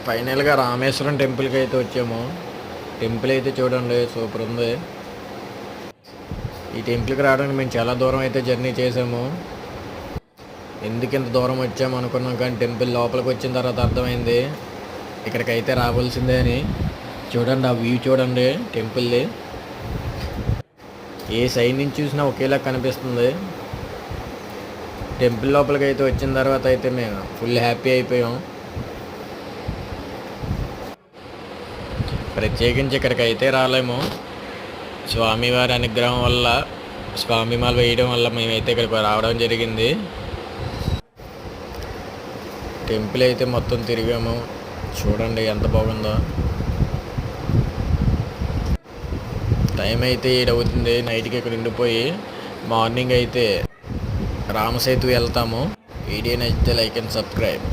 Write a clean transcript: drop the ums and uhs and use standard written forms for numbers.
ఫైనల్గా రామేశ్వరం టెంపుల్కి అయితే వచ్చాము. టెంపుల్ అయితే చూడండి సూపర్ ఉంది. ఈ టెంపుల్కి రావడానికి మేము చాలా దూరం అయితే జర్నీ చేసాము. ఎందుకు ఇంత దూరం వచ్చాము అనుకున్నాం, కానీ టెంపుల్ లోపలికి వచ్చిన తర్వాత అర్థమైంది ఇక్కడికైతే రావాల్సిందే అని. చూడండి ఆ వ్యూ చూడండి టెంపుల్ది. ఏ సైడ్ నుంచి చూసినా ఒకేలా కనిపిస్తుంది. టెంపుల్ లోపలికి అయితే వచ్చిన తర్వాత అయితే మేము ఫుల్ హ్యాపీ అయిపోయాం. ప్రత్యేకించి ఇక్కడికి అయితే రాలేము. స్వామివారి అనుగ్రహం వల్ల, స్వామిమాల వేయడం వల్ల మేమైతే ఇక్కడికి రావడం జరిగింది. టెంపుల్ అయితే మొత్తం తిరిగాము. చూడండి ఎంత బాగుందో. టైం అయితే 7 అవుతుంది. నైట్కి ఇక్కడ ఉండిపోయి మార్నింగ్ అయితే రామసేతు వెళ్తాము. వీడియో నచ్చితే లైక్ అండ్ సబ్స్క్రైబ్.